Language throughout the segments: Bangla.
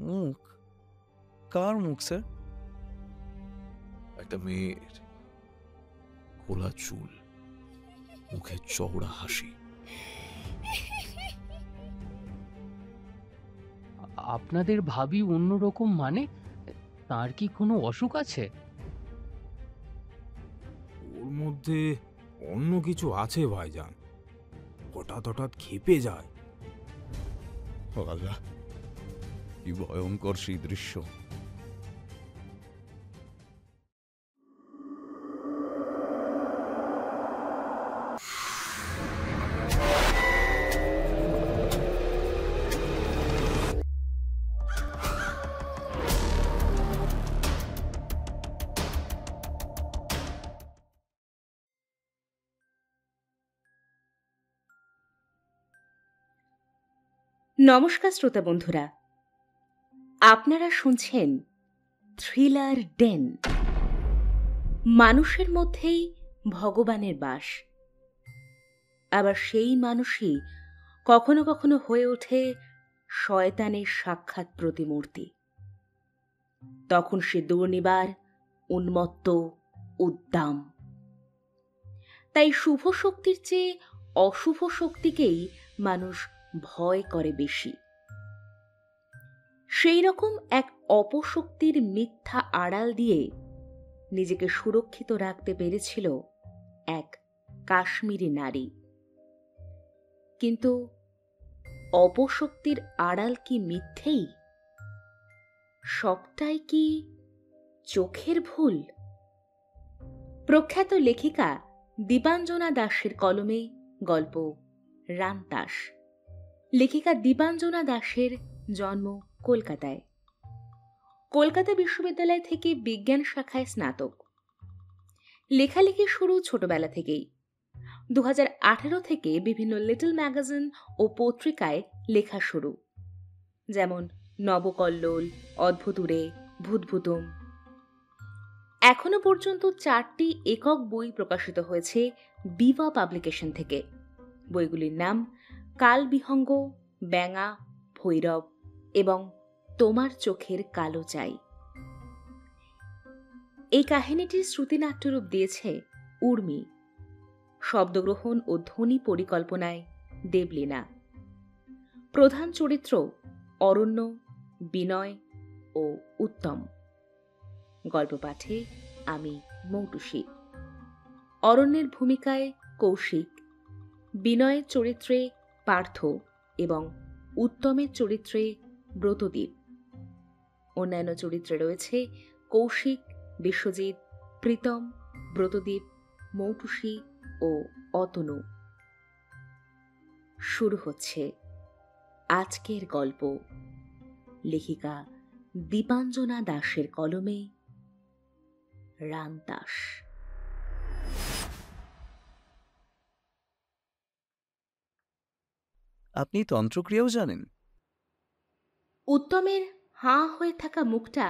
মুখ? কার মুখ স্যার? একটা মেয়ের, খোলা চুল, মুখে চওড়া হাসি। আপনাদের ভাবি অন্যরকম মানে? তার কি কোনো অসুখ আছে? ওর মধ্যে অন্য কিছু আছে ভাইজান, হঠাৎ হঠাৎ ক্ষেপে যায়। আল্লাহ, কি ভয়ঙ্কর সেই দৃশ্য! নমস্কার শ্রোতা বন্ধুরা, আপনারা শুনছেন থ্রিলার ডেন। মানুষের মধ্যেই ভগবানের বাস, আবার সেই মানুষই কখনো কখনো হয়ে ওঠে শয়তানের সাক্ষাৎ প্রতিমূর্তি। তখন সে দুর্নিবার, উন্মত্ত, উদ্দাম। তাই শুভ শক্তির চেয়ে অশুভ শক্তিকেই মানুষ ভয় করে বেশি। সেই রকম এক অপশক্তির মিথ্যা আড়াল দিয়ে নিজেকে সুরক্ষিত রাখতে পেরেছিল এক কাশ্মীরি নারী। কিন্তু অপশক্তির আড়াল কি মিথ্যেই? সবটাই কি চোখের ভুল? প্রখ্যাত লেখিকা দীপাঞ্জনা দাসের কলমে গল্প রামতাস। লেখিকা দীপাঞ্জনা দাসের জন্ম কলকাতায়। কলকাতা বিশ্ববিদ্যালয় থেকে বিজ্ঞান শাখায় স্নাতক। লেখালেখি শুরু ছোটবেলা থেকেই। 2018 থেকে বিভিন্ন লিটল ম্যাগাজিন ও পত্রিকায় লেখা শুরু, যেমন নবকল্লোল, অদ্ভুতুরে, ভূতভূতম। এখনো পর্যন্ত 4টি একক বই প্রকাশিত হয়েছে বিভা পাবলিকেশন থেকে। বইগুলির নাম কালবিহঙ্গ, ব্যাঙা, ভৈরব এবং তোমার চোখের কালো চাই। এই কাহিনীটির শ্রুতিনাট্যরূপ দিয়েছে উর্মি। শব্দগ্রহণ ও ধ্বনি পরিকল্পনায় দেবলীনা। প্রধান চরিত্র অরণ্য, বিনয় ও উত্তম। গল্প পাঠে আমি মৌটুসী। অরণ্যের ভূমিকায় কৌশিক, বিনয়ের চরিত্রে পার্থ এবং উত্তমের চরিত্রে ব্রতদীপ। অন্যান্য চরিত্রে রয়েছে কৌশিক, বিশ্বজিৎ, প্রীতম, ব্রতদীপ, মৌটুসী ও অতনু। শুরু হচ্ছে আজকের গল্প, লেখিকা দীপাঞ্জনা দাসের কলমে রামতাস। আপনি তন্ত্রক্রিয়াও জানেন? উত্তমের হাঁ হয়ে থাকা মুখটা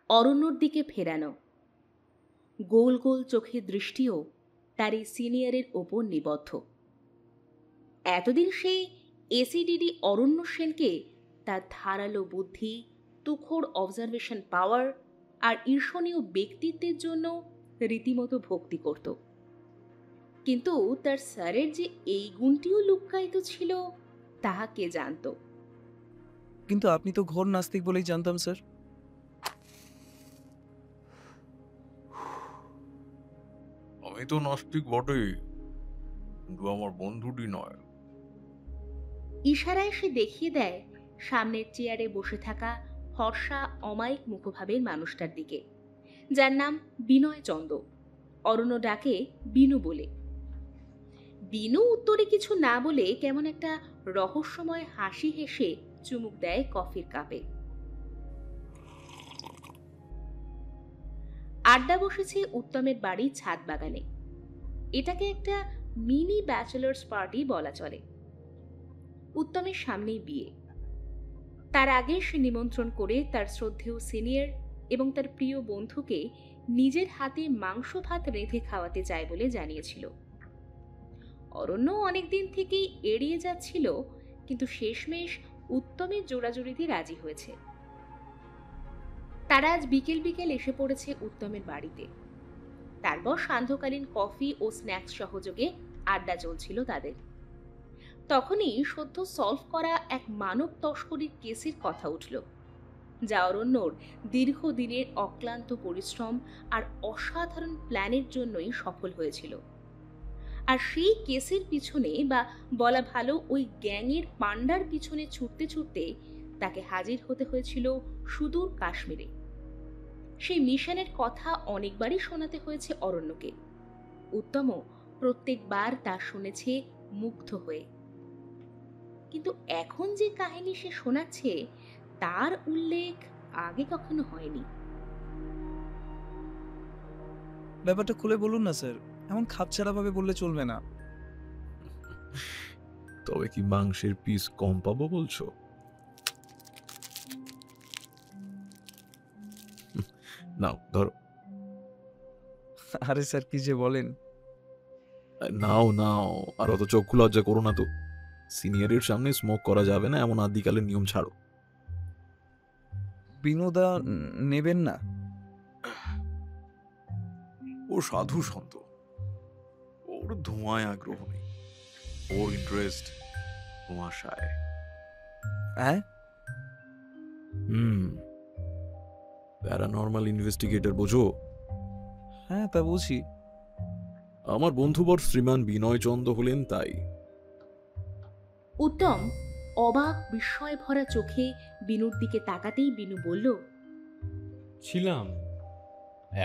অরণ্যর দিকে ফেরানো। গোল গোল চোখের দৃষ্টিও তার এই সিনিয়রের ওপর নিবদ্ধ। এতদিন সে এসিডিডি অরণ্য সেনকে তার ধারালো বুদ্ধি, তুখোড় অবজারভেশন পাওয়ার আর ঈর্ষণীয় ব্যক্তিত্বের জন্য রীতিমতো ভক্তি করত। কিন্তু তার স্যারের যে এই গুণটিও লুক্কায়িত ছিল তাহা কে জানত? কিন্তু আপনি তো ঘোর নাস্তিক বলেই জানতাম স্যার। আমি তো নাস্তিক বটেই, কিন্তু আমার বন্ধুটি নয়। ইশারায় সে দেখিয়ে দেয় সামনের চেয়ারে বসে থাকা ফর্সা অমায়িক মুখভাবের মানুষটার দিকে, যার নাম বিনয় চন্দ। অরণ্য ডাকে বিনু বলে। বিনু উত্তরে কিছু না বলে কেমন একটা রহস্যময় হাসি হেসে চুমুক দেয় কফির কাপে। আড্ডা বসেছে উত্তমের বাড়ির ছাদ বাগানে। এটাকে একটা মিনি ব্যাচেলার্স পার্টি বলা চলে। উত্তমের সামনেই বিয়ে। তার আগে সে নিমন্ত্রণ করে তার শ্রদ্ধেয় সিনিয়র এবং তার প্রিয় বন্ধুকে নিজের হাতে মাংস ভাত রেঁধে খাওয়াতে চায় বলে জানিয়েছিল। অরণ্য অনেকদিন থেকেই এড়িয়ে যাচ্ছিল, কিন্তু শেষমেশ উত্তমের জোড়াজুড়িতে রাজি হয়েছে। তারা আজ বিকেল বিকেল এসে পড়েছে উত্তমের বাড়িতে। তারপর সান্ধ্যকালীন কফি ও স্ন্যাক্স সহযোগে আড্ডা চলছিল তাদের। তখনই সদ্য সলভ করা এক মানব তস্করির কেসের কথা উঠল, যা অরণ্যর দীর্ঘদিনের অক্লান্ত পরিশ্রম আর অসাধারণ প্ল্যানের জন্যই সফল হয়েছিল। আর সেই কেসের পিছনে, বা বলা ভালো ওই গ্যাংয়ের পান্ডার পিছনে ছুটতে ছুটতে তাকে হাজির হতে হয়েছিল সুদূর কাশ্মীরে। সেই মিশনের কথা অনেকবারই শোনাতে হয়েছে অরণ্যকে। উত্তমও প্রত্যেকবার তা শুনেছে মুগ্ধ হয়ে। কিন্তু এখন যে কাহিনী সে শোনাচ্ছে তার উল্লেখ আগে কখনো হয়নি। ব্যাপারটা খুলে বলুন না স্যার, এমন খাপছাড়া ভাবে বললে চলবে না। তবে কি মাংসের পিস কম পাবো বলছো? নাও ধরো। আরে স্যার কি যে বলেন। নাও নাও, আর অত চক্ষু লজ্জা করো না তো। সিনিয়রের সামনে স্মোক করা যাবে না, এমন আদিকালের নিয়ম ছাড়ো। বিনোদা নেবেন না? ও সাধু সন্ত, ওর ধোঁয়ায় আগ্রহ নেই, ওর ইন্টারেস্ট ধোঁয়াশায়। হ্যাঁ, প্যারানর্মাল ইনভেস্টিগেটর বোঝো? হ্যাঁ তা বুঝি। আমার বন্ধুবর শ্রীমান বিনয় চন্দ হলেন তাই। উত্তম অবাক বিস্ময় ভরা চোখে বিনুর দিকে তাকাতেই বিনু বলল, ছিলাম,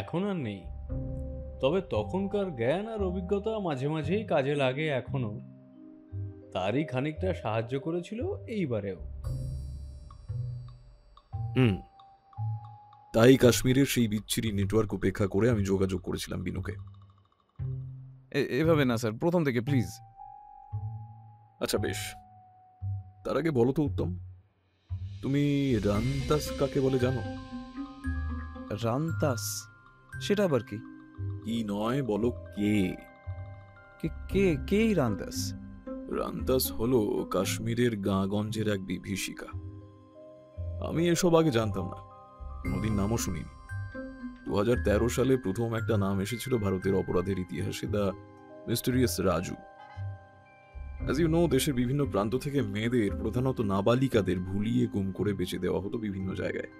এখন আর নেই। তবে তখনকার জ্ঞান আর অভিজ্ঞতা মাঝে মাঝেই কাজে লাগে এখনো। তারই খানিকটা সাহায্য করেছিল এইবারেও। তাই কাশ্মীরের সেই বিচ্ছিরি নেটওয়ার্ক উপেক্ষা করে আমি যোগাযোগ করেছিলাম বিনুকে। এভাবে না স্যার, প্রথম থেকে প্লিজ। আচ্ছা বেশ, তার আগে বলো তো উত্তম, তুমি রান্তাস কাকে বলে জানো? রান্তাস? সেটা আবার কি? কি নয়, বলো কে? কে রান্তাস? রান্তাস হলো কাশ্মীরের গাঁগঞ্জের এক বিভীষিকা। আমি এসব আগে জানতাম না, কোনোদিন নামও শুনিনি। 2013 সালে প্রথম একটা নাম এসেছিল ভারতের অপরাধের ইতিহাসে, the mysterious Raju. As you know, দেশের বিভিন্ন প্রান্ত থেকে মেয়েদের, প্রধানত নাবালিকাদের ভুলিয়ে গুম করে বেঁচে দেওয়া হতো বিভিন্ন জায়গায়।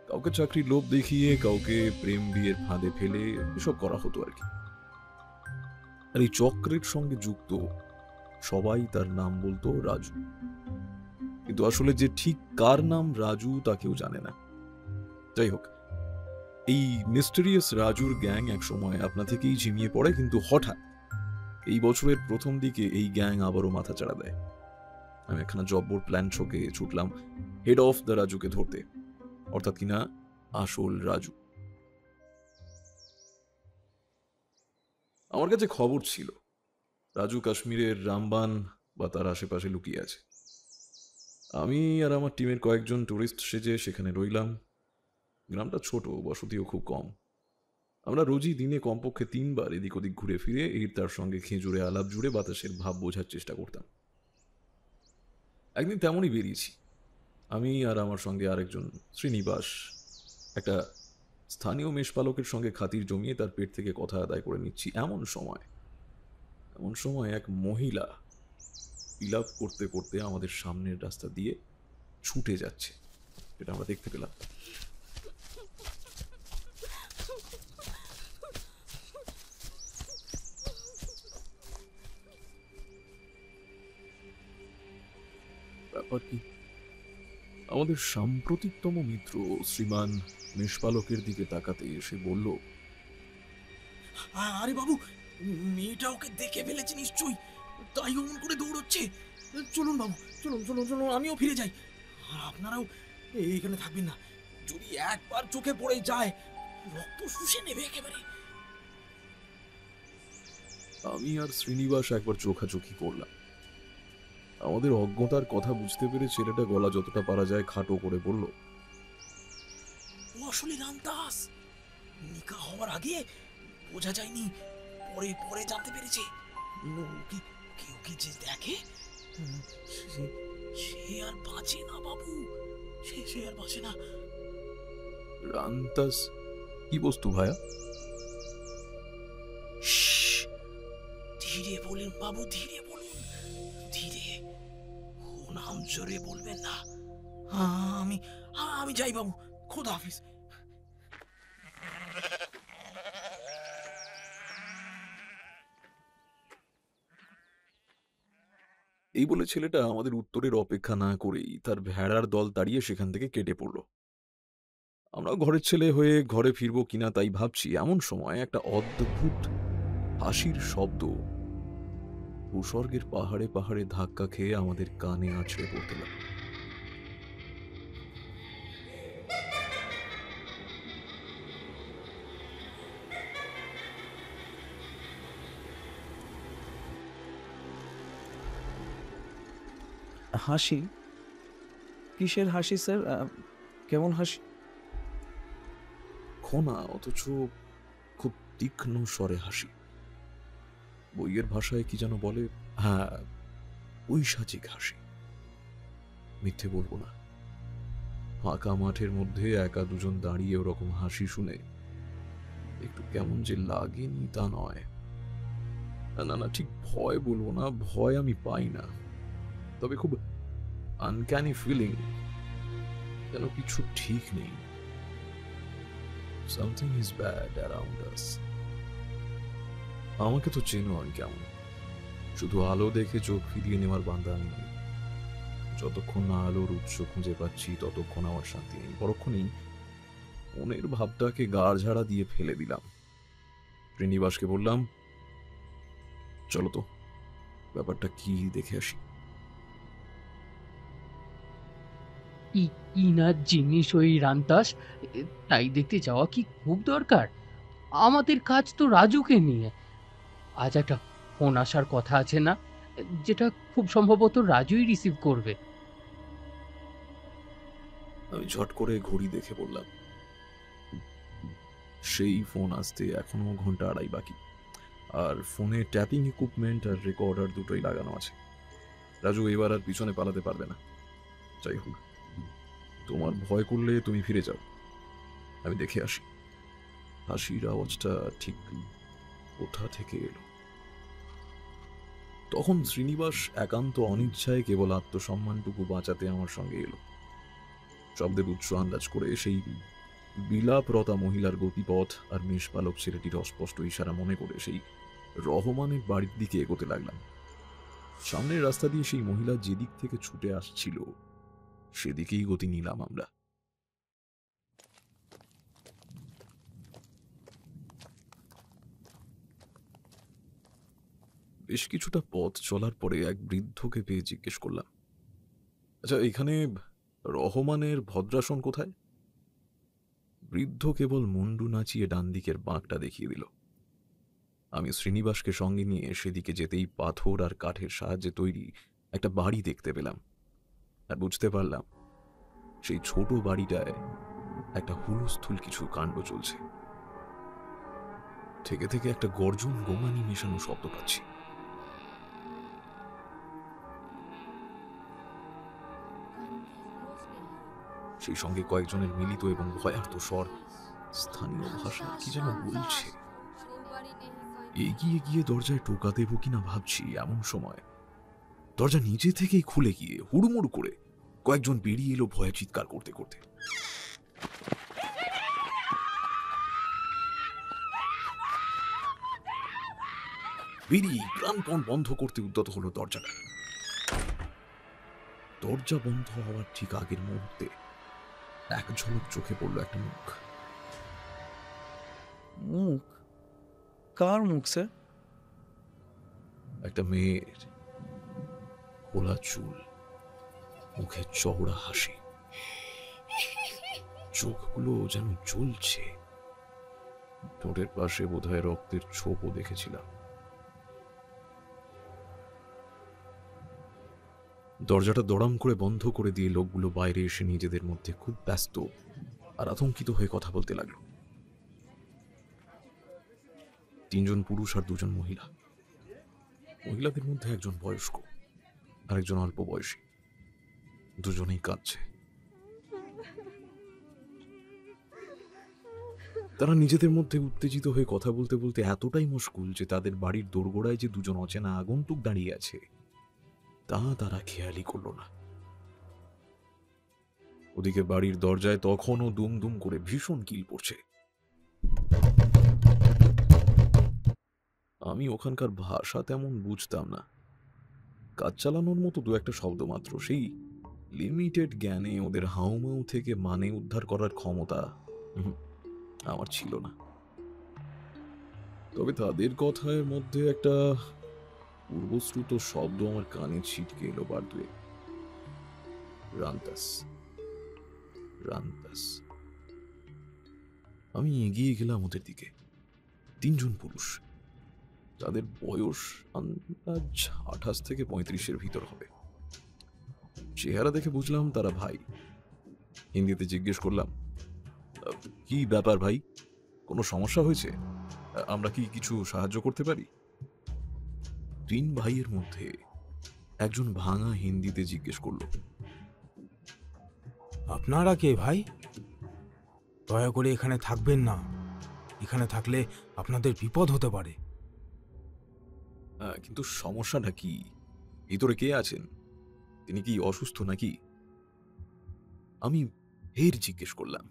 কাউকে চাকরির লোভ দেখিয়ে, কাউকে প্রেম বিয়ের ফাঁদে ফেলে এসব করা হতো আর কি। আর এই চক্রের সঙ্গে যুক্ত সবাই তার নাম বলতো রাজু। কিন্তু আসলে যে ঠিক কার নাম রাজু তা কেউ জানে না। যাই হোক, এই মিস্টেরিয়াস রাজুর গ্যাং এক সময় আপনা থেকেই ঝিমিয়ে পড়ে, কিন্তু হঠাৎ এই বছরের প্রথম দিকে এই গ্যাং আবারও মাথা চাড়া দেয়। আমি একখানা জব্বর প্ল্যান ছকে ছুটলাম হেড অফ দ্য রাজুকে ধরতে, অর্থাৎ কিনা আসল রাজু। আমার কাছে খবর ছিল রাজু কাশ্মীরের রামবান বা তার আশেপাশে লুকিয়ে আছে। আমি আর আমার টিমের কয়েকজন টুরিস্ট সেজে সেখানে রইলাম। গ্রামটা ছোট, বসতিও খুব কম। আমরা রোজই দিনে কমপক্ষে 3 বার এদিক ওদিক ঘুরে ফিরে তার সঙ্গে খেজুরে আলাপ জুড়ে বাতাসের ভাব বোঝার চেষ্টা করতাম। একদিন তেমনই বেরিয়েছি, আমি আর আমার সঙ্গে আরেকজন শ্রীনিবাস, একটা স্থানীয় মেষপালকের সঙ্গে খাতির জমিয়ে তার পেট থেকে কথা আদায় করে নিচ্ছি। এমন সময় এক মহিলা বিলাপ করতে করতে আমাদের সামনের রাস্তা দিয়ে ছুটে যাচ্ছে, যেটা আমরা দেখতে পেলাম। ব্যাপার কি? আমাদের সাম্প্রতিকতম মিত্র শ্রীমান মেষপালকের দিকে তাকাতে এসে বলল, আরে বাবু, মেয়েটা ওকে দেখে ফেলেছে নিশ্চয়ই, তাই অমন করে দৌড়চ্ছে। চলুন বাবু, চলুন চলুন চলুন, আমিও ফিরে যাই। আর আপনারাও এইখানে থাকবেন না, যদি একবার চোখে পড়ে যায় রক্ত শুষে নেবে একেবারে। আমি আর শ্রীনিবাস একবার চোখাচোখি করলাম। আমাদের অজ্ঞতার কথা বুঝতে পেরে ছেলেটা গলা যতটা পারা যায় খাটো করে বলল, ও আসলে রামদাস। নিকা হওয়ার আগে বোঝা যায়নি, পরে পরে জানতে পেরেছে। কেউ কি যে দেখে সে আর বাঁচে না বাবু, সে আর বাঁচে না। রান্তাস কি বস্তু ভায়া? শ্শ্, ধীরে বলুন বাবু, ধীরে বলুন, ধীরে। ও নাম জোরে বলবেন না। আমি আমি যাই বাবু, খোদা হাফিজ। এই বলে ছেলেটা আমাদের উত্তরের অপেক্ষা না করেই তার ভেড়ার দল তাড়িয়ে সেখান থেকে কেটে পড়ল। আমরা ঘরের ছেলে হয়ে ঘরে ফিরবো কিনা তাই ভাবছি, এমন সময় একটা অদ্ভুত হাসির শব্দ ভূস্বর্গের পাহাড়ে পাহাড়ে ধাক্কা খেয়ে আমাদের কানে আছড়ে পড়তে লাগলো। হাসি? কিসের হাসি স্যার? কেমন হাসি? খোনা অথচ খুব তীক্ষ্ণ স্বরে হাসি। বইয়ের ভাষায় কি যেন বলে, হ্যাঁ, ঐশাচিক হাসি। মিথ্যে বলবো না, ফাঁকা মাঠের মধ্যে একা দুজন দাঁড়িয়ে ওরকম হাসি শুনে একটু কেমন যে লাগেনি তা নয়। না না, ঠিক ভয় বলবো না, ভয় আমি পাই না, তবে খুব আনক্যানি ফিলিং, যেন কিছু ঠিক নেই। Something is bad around us. আমাকে তো চেনো আমি কেমন, শুধু আলো দেখে চোখ ফিরিয়ে নেওয়ার বান্দা আমি নই। যতক্ষণ না আলোর উৎস খুঁজে পাচ্ছি ততক্ষণ আমার শান্তি নেই। পরক্ষণেই মনের ভাবটাকে গাড় ঝাড়া দিয়ে ফেলে দিলাম। শ্রীনিবাসকে বললাম, চলো তো ব্যাপারটা কি দেখে আসি। কি না জিনিস ওই রান্তাস, তাই দেখতে যাওয়া কি খুব দরকার? আমাদের কাজ তো রাজুকে নিয়ে। আজ একটা ফোন আসার কথা আছে না, যেটা খুব সম্ভবত রাজুই রিসিভ করবে। আমি ঝট করে ঘড়ি দেখে বললাম, সেই ফোন আসতে এখনো ঘন্টা আড়াই বাকি, আর ফোনে ট্যাপিং ইকুইপমেন্ট আর রেকর্ডার দুটোই লাগানো আছে। রাজু এবার আর পিছনে পালাতে পারবে না। যাই হোক, তোমার ভয় করলে তুমি ফিরে যাও, আমি দেখে আসি হাসির আওয়াজটা ঠিক কোথা থেকে এলো। তখন শ্রীনিবাস একান্ত অনিচ্ছায় কেবল আত্মসম্মানটুকু বাঁচাতে আমার সঙ্গে এলো। শব্দের উৎস আন্দাজ করে সেই বিলাপরতা মহিলার গতিপথ আর মেষপালক ছেলেটির অস্পষ্ট ইশারা মনে করে সেই রহমানের বাড়ির দিকে এগোতে লাগলাম। সামনের রাস্তা দিয়ে সেই মহিলা যেদিক থেকে ছুটে আসছিল সেদিকেই গতি নিলাম আমরা। বেশ কিছুটা পথ চলার পরে এক বৃদ্ধকে পেয়ে জিজ্ঞেস করলাম, আচ্ছা, এখানে রহমানের ভদ্রাসন কোথায়? বৃদ্ধ কেবল মুন্ডু নাচিয়ে ডান দিকের বাঁকটা দেখিয়ে দিল। আমি শ্রীনিবাসকে সঙ্গে নিয়ে সেদিকে যেতেই পাথর আর কাঠের সাহায্যে তৈরি একটা বাড়ি দেখতে পেলাম, আর বুঝতে পারলাম সেই ছোট বাড়িটায় একটা হুলস্থুল কিছু কাণ্ড চলছে। থেকে থেকে একটা গর্জন গোমানি মেশানো শব্দ পাচ্ছি। সেই সঙ্গে কয়েকজনের মিলিত এবং ভয়ার্ত স্বর স্থানীয় ভাষা কি যেন বলছে। এগিয়ে গিয়ে দরজায় টোকা দেব কিনা ভাবছি, এমন সময় দরজা নিজে থেকেই খুলে গিয়ে হুড়মুড় করে কয়েকজন বেরিয়ে এলো ভয়ে চিৎকার করতে করতে। বেরিয়ে প্রাণপণ বন্ধ করতে উদ্যত হলো দরজাটা। দরজা বন্ধ হওয়ার ঠিক আগের মুহূর্তে এক ঝলক চোখে পড়লো একটা মুখ। মুখ? কার মুখ স্যার? একটা মেয়ের, খোলা চুল, মুখে চওড়া হাসি, চোখগুলো যেন জ্বলছে। ঠোঁটের পাশে বোধহয় রক্তের ছোপও দেখেছিলাম। দরজাটা দড়াম করে বন্ধ করে দিয়ে লোকগুলো বাইরে এসে নিজেদের মধ্যে খুব ব্যস্ত আর আতঙ্কিত হয়ে কথা বলতে লাগলো। তিনজন পুরুষ আর দুজন মহিলা। মহিলাদের মধ্যে একজন বয়স্ক আর একজন অল্প বয়সী, দুজনেই কাঁদছে। তারা নিজেদের মধ্যে উত্তেজিত হয়ে কথা বলতে বলতে এতটাই মুশকুল যে তাদের বাড়ির দোরগোড়ায় যে দুজন অচেনা আগন্তুক দাঁড়িয়ে আছে তা তারা খেয়ালই করল না। ওদিকে বাড়ির দরজায় তখনও দুম দুম করে ভীষণ কিল পড়ছে। আমি ওখানকার ভাষা তেমন বুঝতাম না, কাজ চালানোর মতো দু একটা শব্দ মাত্র। সেই লিমিটেড জ্ঞানে ওদের হাউমাউ থেকে মানে উদ্ধার করার ক্ষমতা আমার ছিল না। তবে তাদের কথার মধ্যে একটা পূর্বশ্রুত শব্দ আমার কানে ছিটকে এলো বার দুয়ে। রান্তাস, রান্তাস। আমি এগিয়ে গেলাম ওদের দিকে। তিনজন পুরুষ, তাদের বয়স আন্দাজ 28 থেকে 35-এর ভিতর হবে। চেহারা দেখে বুঝলাম তারা ভাই। হিন্দিতে জিজ্ঞেস করলাম, কি ব্যাপার ভাই, কোনো সমস্যা হয়েছে? আমরা কি কিছু সাহায্য করতে পারি? তিন ভাইয়ের মধ্যে একজন ভাঙা হিন্দিতে জিজ্ঞেস করলো, আপনারা কে ভাই? দয়া করে এখানে থাকবেন না, এখানে থাকলে আপনাদের বিপদ হতে পারে। কিন্তু সমস্যাটা কি? ভিতরে কে আছেন? তিনি কি অসুস্থ নাকি? আমি ফের জিজ্ঞেস করলাম।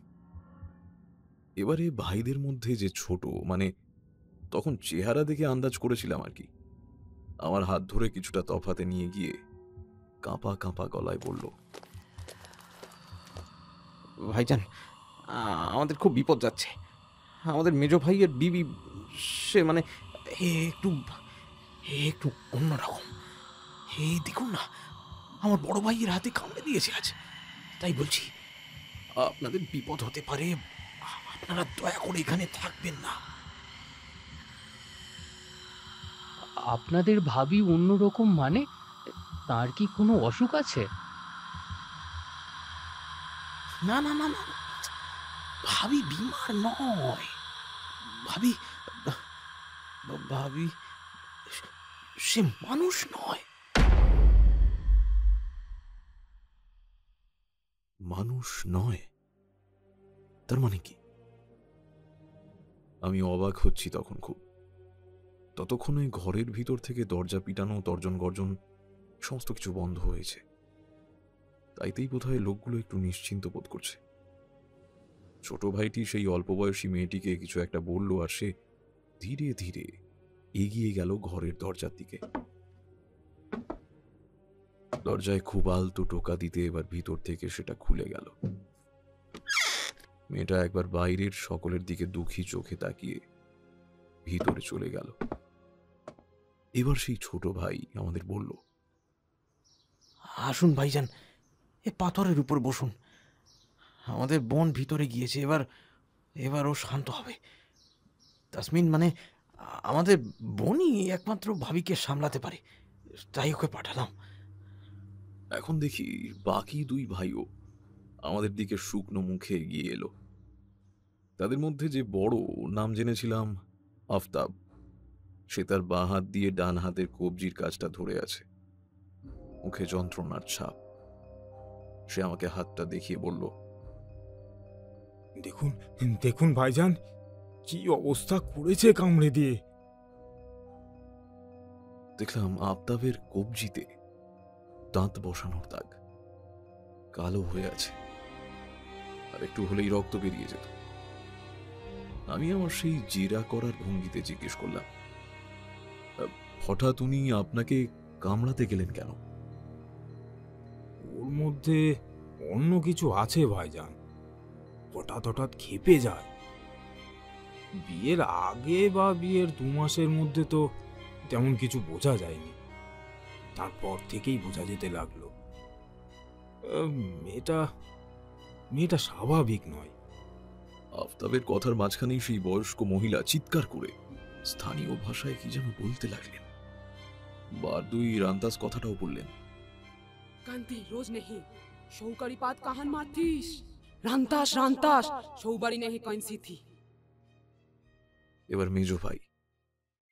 এবারে ভাইদের মধ্যে যে ছোট, মানে তখন চেহারা দেখে আন্দাজ করেছিলাম আর কি, আমার হাত ধরে কিছুটা তফাতে নিয়ে গিয়ে কাঁপা কাঁপা গলায় বলল, ভাইজান, আমাদের খুব বিপদ যাচ্ছে। আমাদের মেজো ভাইয়ের বিবি, সে মানে একটু একটু অন্যরকম। এই দেখুন না, আমার বড় ভাইয়ের হাতে কামড়ে দিয়েছে আজ। তাই বলছি, আপনাদের বিপদ হতে পারে, আপনারা দয়া করে এখানে থাকবেন না। আপনাদের ভাবি অন্যরকম মানে? তার কি কোনো অসুখ আছে? না না না না, ভাবি বিমার নয়। ভাবি ভাবি সে মানুষ নয়। মানুষ নয়? তার মানে কি? আমি অবাক হচ্ছি তখন খুব। ততক্ষণে ঘরের ভিতর থেকে দরজা পিটানো, তর্জন গর্জন সমস্ত কিছু বন্ধ হয়েছে। তাইতেই বোধহয় লোকগুলো একটু নিশ্চিন্ত বোধ করছে। ছোট ভাইটি সেই অল্প বয়সী মেয়েটিকে কিছু একটা বলল, আর সে ধীরে ধীরে এগিয়ে গেল ঘরের দরজার দিকে। দরজায় খুব আলতো টোকা দিতে এবার ভিতর থেকে সেটা খুলে গেল। মেয়েটা একবার বাইরের সকলের দিকে দুঃখী চোখে তাকিয়ে ভিতরে চলে গেল। এবার সেই ছোট ভাই আমাদের বলল, আসুন ভাইজান, এ পাথরের উপর বসুন। আমাদের বোন ভিতরে গিয়েছে, এবার ও শান্ত হবে। তাসমিন মানে আমাদের বোনই একমাত্র ভাবিকে সামলাতে পারে, তাই ওকে পাঠালাম। এখন দেখি বাকি দুই ভাইও আমাদের দিকে শুকনো মুখে এগিয়ে এলো। তাদের মধ্যে যে বড়, নাম জেনেছিলাম আফতাব, সে তার বাঁ হাত দিয়ে ডান হাতের কবজির কাজটা ধরে আছে, মুখে যন্ত্রণার ছাপ। সে আমাকে হাতটা দেখিয়ে বলল, দেখুন দেখুন ভাইজান, কি অবস্থা করেছে কামড়ে দিয়ে। দেখলাম আফতাবের কবজিতে দাঁত বসানোর দাগ, কালো হয়ে আছে, আর একটু হলেই রক্ত বেরিয়ে যেত। আমি আমার সেই জেরা করার ভঙ্গিতে জিজ্ঞেস করলাম, হঠাৎ উনি আপনাকে কামড়াতে গেলেন কেন? ওর মধ্যে অন্য কিছু আছে ভাইজান, হঠাৎ হঠাৎ খেপে যায়। বিয়ের আগে বা বিয়ের 2 মাসের মধ্যে তো তেমন কিছু বোঝা যায়নি, তারপর থেকেই বোঝা যেতে লাগলো। মেয়েটা স্বাভাবিক নয়। আফতাবের কথার মাঝখানেই সেই বয়স্ক মহিলা চিৎকার করে স্থানীয় ভাষায় কি যেন বলতে লাগলেন। বারদুই রান্তাস কথাটাও বললেন। কান্তি রোজ নেহি শৌকারি পাত কাহান মারতিস, রান্তাস রান্তাস শৌবারি নেহি কইনসি থি। এবার মেজো ভাই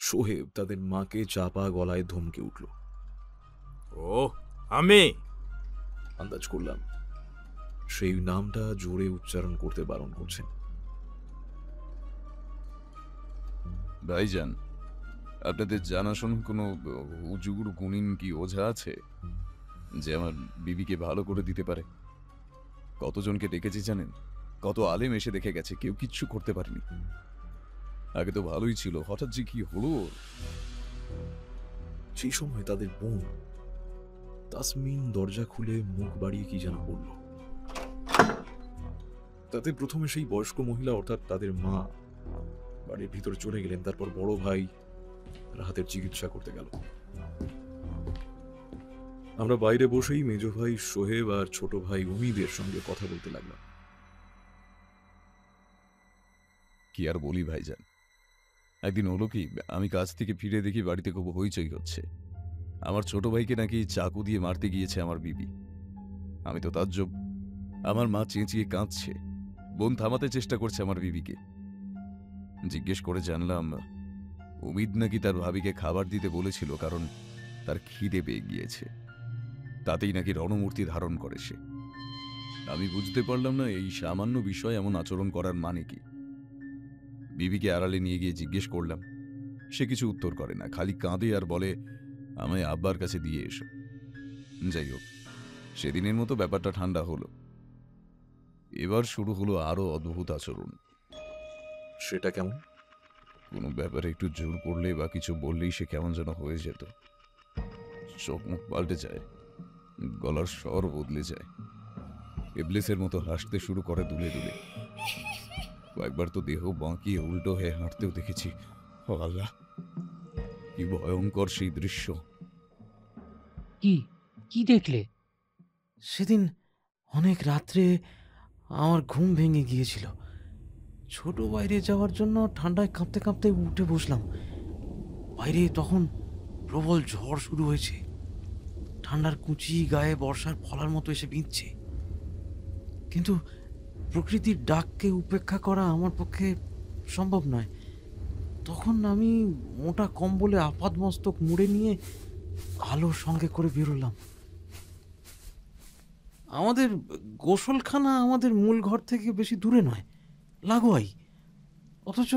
সোহেব তাদের মাকে চাপা গলায় ধমকে উঠল। ও আমি আন্দাজ করলাম সেই নামটা জোরে উচ্চারণ করতে বারণ করছেন। ভাইজান, আপনাদের জানাশোনা কোনো উজুগুরু গুণিন কি ওঝা আছে যে আমার বিবিকে ভালো করে দিতে পারে? কতজনকে ডেকেছি জানেন? কত আলেম এসে দেখে গেছে, কেউ কিচ্ছু করতে পারেনি। আগে তো ভালোই ছিল, হঠাৎ যে কি হলো। সেই সময় তাদের বোন তাসমিন দরজা খুলে মুখ বাড়িয়ে কি যেন বলল। তাতে প্রথমে সেই বয়স্ক মহিলা অর্থাৎ তাদের মা বাড়ির ভিতরে চলে গেলেন। তারপর বড় ভাই রাহাতের চিকিৎসা করতে গেল। আমরা বাইরে বসেই মেজ ভাই সোহেব আর ছোট ভাই উমিদের সঙ্গে কথা বলতে লাগলাম। কি আর বলি ভাইজান, একদিন হলো কি, আমি কাজ থেকে ফিরে দেখি বাড়িতে খুব হইচই হচ্ছে। আমার ছোট ভাইকে নাকি চাকু দিয়ে মারতে গিয়েছে আমার বিবি। আমি তো তাজ্জব। আমার মা চেঁচিয়ে কাঁদছে, বোন থামাতে চেষ্টা করছে আমার বিবিকে। জিজ্ঞেস করে জানলাম উমিদ নাকি তার ভাবিকে খাবার দিতে বলেছিল, কারণ তার খিদে পেয়ে গিয়েছে। তাতেই নাকি রণমূর্তি ধারণ করে সে। আমি বুঝতে পারলাম না এই সামান্য বিষয় এমন আচরণ করার মানে কি। বিবিকে আড়ালে নিয়ে গিয়ে জিজ্ঞেস করলাম, সে কিছু উত্তর করে না, খালি কাঁদে আর বলে আমায় আব্বার কাছে দিয়ে এসো। যাই হোক, সেদিনের মতো ব্যাপারটা ঠান্ডা হলো। এবার শুরু হলো আরো অদ্ভুত আচরণ। সেটা কেমন? কোনো ব্যাপারে একটু জোর করলে বা কিছু বললেই সে কেমন যেন হয়ে যেত। চোখ মুখ পাল্টে যায়, গলার স্বর বদলে যায়, ইবলিসের মতো হাসতে শুরু করে দুলে দুলে। কয়েকবার তো দেহ বাঁকিয়ে উল্টো হয়ে হাঁটতেও দেখেছি। ও আল্লাহ, কি ভয়ঙ্কর সেই দৃশ্য! কি কি দেখলে? সেদিন অনেক রাত্রে আমার ঘুম ভেঙে গিয়েছিল। ছোট বাইরে যাওয়ার জন্য ঠান্ডায় কাঁপতে কাঁপতে উঠে বসলাম। বাইরে তখন প্রবল ঝড় শুরু হয়েছে। ঠান্ডার কুচি গায়ে বর্ষার ফলার মতো এসে বিঁধছে। কিন্তু প্রকৃতির ডাককে উপেক্ষা করা আমার পক্ষে সম্ভব নয়। তখন আমি মোটা কম্বলে আপাদমস্তক মুড়ে নিয়ে আলোর সঙ্গে করে বেরোলাম। আমাদের গোসলখানা আমাদের মূল ঘর থেকে বেশি দূরে নয়, লাগোয়াই। অথচ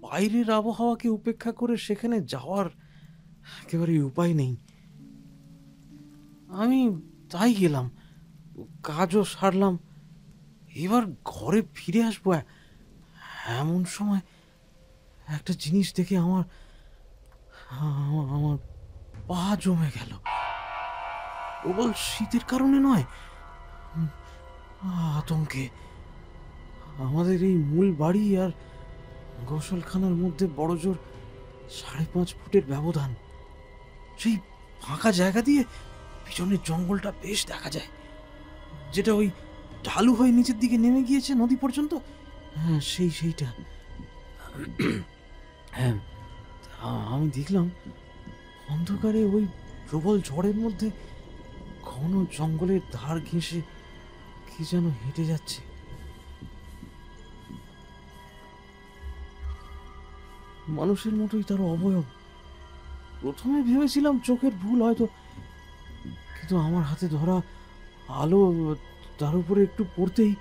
বাইরের আবহাওয়াকে উপেক্ষা করে সেখানে যাওয়ার একেবারে উপায় নেই। আমি তাই গেলাম, কাজও সারলাম। এবার ঘরে ফিরে আসবো, এমন সময় একটা জিনিস দেখে আমার আমার পা জমে গেল। প্রবল শীতের কারণে নয়, আতঙ্কে। আমাদের এই মূল বাড়ি আর গোসলখানার মধ্যে বড়জোর 5.5 ফুটের ব্যবধান। সেই ফাঁকা জায়গা দিয়ে পিছনের জঙ্গলটা বেশ দেখা যায়, যেটা ওই ঢালু হয়ে নিচের দিকে নেমে গিয়েছে নদী পর্যন্ত। হ্যাঁ, সেইটা। হ্যাঁ, আমি দেখলাম অন্ধকারে ওই প্রবল ঝড়ের মধ্যে ঘন জঙ্গলের ধার ঘেঁষে কি যেন হেঁটে যাচ্ছে। মানুষের মতোই তার অবয়ব। প্রথমে ভেবেছিলাম চোখের ভুল হয়তো, কিন্তু আমার হাতে ধরা আলো তার উপরে একটু পড়তেই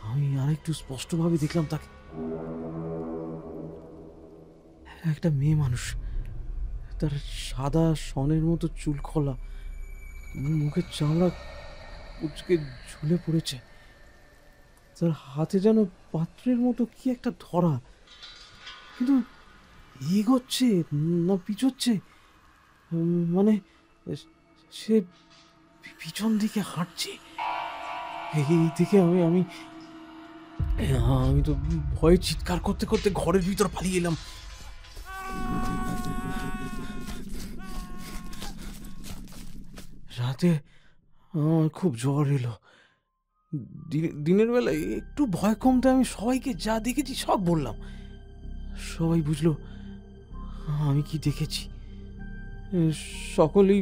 আমি আরেকটু স্পষ্টভাবে দেখলাম তাকে। একটা মেয়ে মানুষ, তার সাদা সনের মতো চুল খোলা, মুখের চামড়া কুচকে ঝুলে পড়েছে। তার হাতে যেন পাত্রের মতো কি একটা ধরা, কিন্তু এগোচ্ছে না পিছোচ্ছে, মানে সে পিছন দিকে হাঁটছে। এই দিকে আমি তো ভয়ে চিৎকার করতে করতে ঘরের ভিতর পালিয়ে এলাম। রাতে আমার খুব জ্বর এলো। দিনের বেলায় একটু ভয় কমতে আমি সবাইকে যা দেখেছি সব বললাম। সবাই বুঝলো আমি কি দেখেছি। সকলেই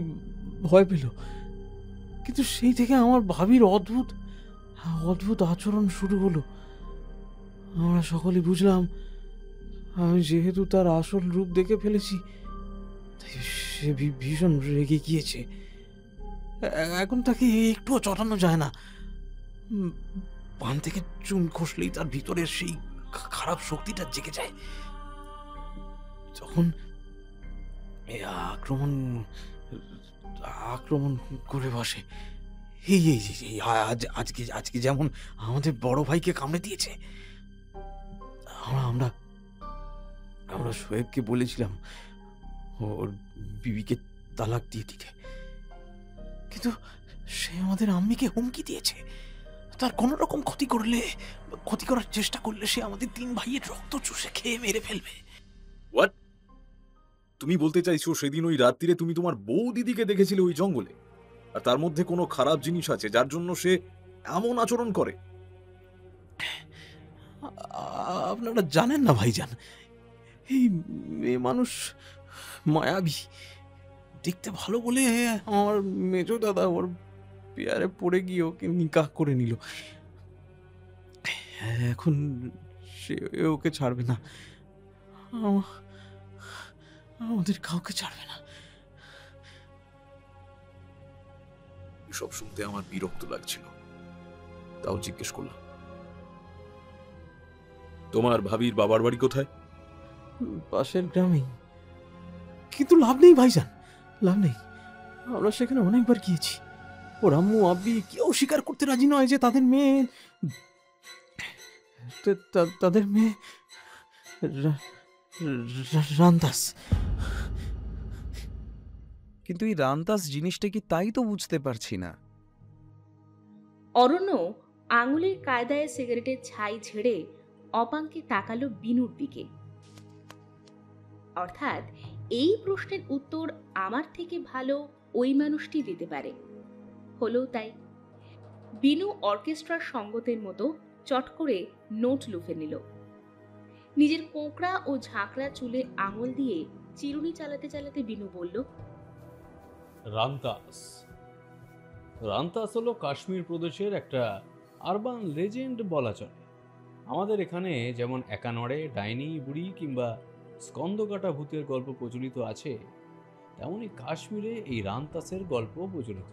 ভয় পেল। কিন্তু সেই থেকে আমার ভাবির অদ্ভুত আচরণ শুরু হলো। আমরা সকলে বুঝলাম আমি যেহেতু তার আসল রূপ দেখে ফেলেছি, তাই সে ভীষণ রেগে গিয়েছে। এখন তাকে একটুও চটানো যায় না। পান থেকে চুন খসলেই তার ভিতরের সেই খারাপ শক্তিটা জেগে যায়। যখন এ আক্রমণ আক্রমণ করে বসে, এই আজকে আজকে যেমন আমাদের বড় ভাইকে কামড়ে দিয়েছে। আমরা আমরা শোয়েবকে বলেছিলাম ওর বিবিকে তালাক দিয়ে দিতে, কিন্তু সে আমাদের আম্মিকে হুমকি দিয়েছে তার কোনো রকম ক্ষতি করার চেষ্টা করলে সে আমাদের 3 ভাইয়ের রক্ত চুষে খেয়ে মেরে ফেলবে। হোয়াট? তুমি বলতে চাইছো সেদিন ওই রাত্রিরে তুমি তোমার বউ দিদিকে দেখেছিলে ওই জঙ্গলে, আর তার মধ্যে কোনো খারাপ জিনিস আছে যার জন্য সে এমন আচরণ করে? আপনারা জানেন না ভাইজান, এই মেয়ে মানুষ মায়াবী, দেখতে ভালো বলে আমার মেজো দাদা ওর পেয়ারে পড়ে গিয়ে ওকে নিকাহ করে নিল। এখন সে ওকে ছাড়বে না, আমাদের কাউকে ছাড়বে না। সব শুনতে আমার বিরক্ত লাগছিল, তাও জিজ্ঞেস করলাম, তোমার ভাবির বাবার বাড়ি কোথায়? পাশের গ্রামেই, কিন্তু লাভ নেই ভাইজান, লাভ নেই। আমরা সেখানে অনেকবার গিয়েছি, ওর আম্মু আব্বি কেউ স্বীকার করতে রাজি নয় যে তাদের মেয়ে রান্তাস। কিন্তু এই রান্তাস জিনিসটা কি তাই তো বুঝতে পারছি না। অরণ্য আঙুলের কায়দায় সিগারেটের ছাই ঝেড়ে অপাঙ্কে তাকালো বিনুর দিকে। অর্থাৎ এই প্রশ্নের উত্তর আমার থেকে ভালো ওই মানুষটি দিতে পারে। হলো তাই। বিনু অর্কেস্ট্রার সঙ্গতের মতো চট করে নোট লুফে নিল। নিজের কোঁকড়া ও ঝাঁকড়া চুলে আঙুল দিয়ে চিরুনি চালাতে চালাতে বিনু বলল, রান্তাস। রান্তাস হলো কাশ্মীর প্রদেশের একটা আরবান লেজেন্ড বলা চলে। আমাদের এখানে যেমন একানড়ে ডাইনি বুড়ি কিংবা স্কন্দকাটা ভূতের গল্প প্রচলিত আছে, তেমনই কাশ্মীরে এই রান্তাসের গল্প প্রচলিত।